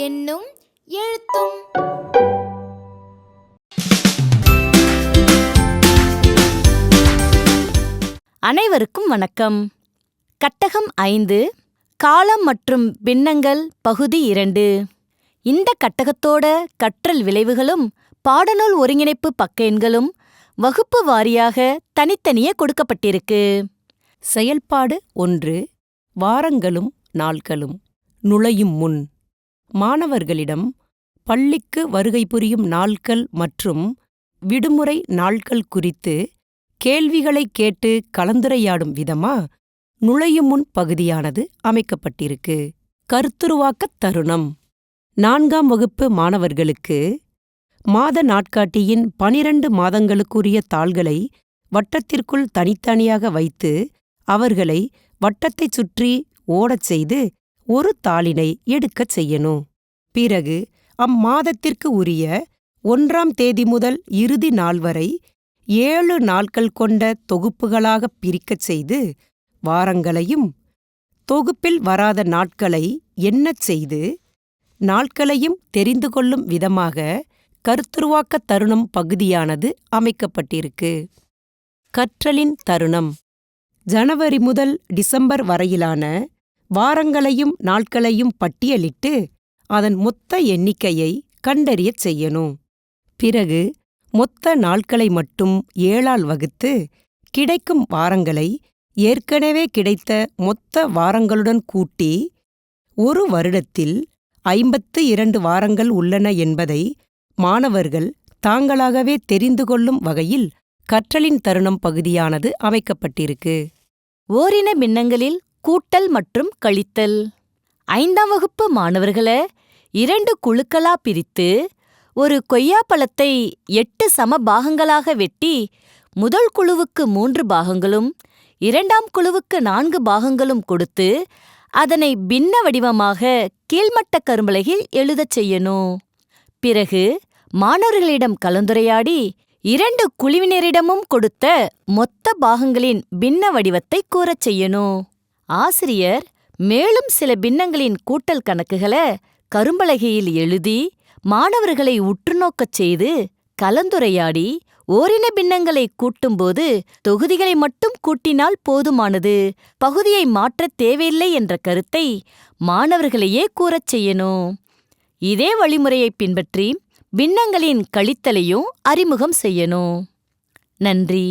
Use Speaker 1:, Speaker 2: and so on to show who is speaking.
Speaker 1: எண்ணும் எழுத்தும். அனைவருக்கும் வணக்கம். கட்டகம் 5 காலம் மற்றும் பின்னங்கள் பகுதி 2. இந்த கட்டகத்தோட கற்றல் விளைவுகளும் பாடநூல் ஒருங்கிணைப்பு பக்க எண்களும் வகுப்பு வாரியாக தனித்தனியே கொடுக்கப்பட்டிருக்கு.
Speaker 2: செயல்பாடு 1. வாரங்களும் நாட்களும். நுழையும் முன் மாணவர்களிடம் பள்ளிக்கு வருகை புரியும் நாட்கள் மற்றும் விடுமுறை நாட்கள் குறித்து கேள்விகளை கேட்டு கலந்துரையாடும் விதமா நுழையும் முன் பகுதியானது அமைக்கப்பட்டிருக்கு. கருத்துருவாக்கத் தருணம். 4ஆம் வகுப்பு மாணவர்களுக்கு மாத நாட்காட்டியின் 12 மாதங்களுக்குரிய தாள்களை வட்டத்திற்குள் தனித்தனியாக வைத்து அவர்களை வட்டத்தைச் சுற்றி ஓடச் செய்து ஒரு தாளினை எடுக்கச் செய்யணும். பிறகு அம்மாதத்திற்கு உரிய 1ஆம் தேதி முதல் இறுதி நாள் வரை 7 நாட்கள் கொண்ட தொகுப்புகளாகப் பிரிக்கச் செய்து வாரங்களையும் தொகுப்பில் வராத நாட்களை எண்ணச் செய்து நாட்களையும் தெரிந்து கொள்ளும் விதமாக கருத்துருவாக்கத் தருணம் பகுதியானது அமைக்கப்பட்டிருக்கு. கற்றலின் தருணம். ஜனவரி முதல் டிசம்பர் வரையிலான வாரங்களையும் நாட்களையும் பட்டியலிட்டு அதன் மொத்த எண்ணிக்கையை கண்டறியச் செய்யணும். பிறகு மொத்த நாட்களை மட்டும் 7ஆல் வகுத்து கிடைக்கும் வாரங்களை ஏற்கனவே கிடைத்த மொத்த வாரங்களுடன் கூட்டி ஒரு வருடத்தில் 52 வாரங்கள் உள்ளன என்பதை மாணவர்கள் தாங்களாகவே தெரிந்து கொள்ளும் வகையில் கற்றலின் தருணம் பகுதியானது அமைக்கப்பட்டிருக்கு.
Speaker 1: ஓரின பின்னங்களில் கூட்டல் மற்றும் கழித்தல். 5ஆம் வகுப்பு மாணவர்களை 2 குழுக்களா பிரித்து ஒரு கொய்யாப்பழத்தை 8 சம பாகங்களாக வெட்டி முதல் குழுவுக்கு 3 பாகங்களும் 2ஆம் குழுவுக்கு 4 பாகங்களும் கொடுத்து அதனை பின்ன வடிவமாக கீழ்மட்ட கரும்பலகையில் எழுதச் செய்யணும். பிறகு மாணவர்களிடம் கலந்துரையாடி 2 குழுவினரிடமும் கொடுத்த மொத்த பாகங்களின் பின்ன வடிவத்தை கூறச் செய்யணும். ஆசிரியர் மேலும் சில பின்னங்களின் கூட்டல் கணக்குகளை கரும்பலகையில் எழுதி மாணவர்களை உற்றுநோக்கச் செய்து கலந்துரையாடி ஓரின பின்னங்களை கூட்டும்போது தொகுதிகளை மட்டும் கூட்டினால் போதுமானது, பகுதியை மாற்றத் தேவையில்லை என்ற கருத்தை மாணவர்களையே கூறச் செய்யணும். இதே வழிமுறையை பின்பற்றி பின்னங்களின் கழித்தலையும் அறிமுகம் செய்யணும். நன்றி.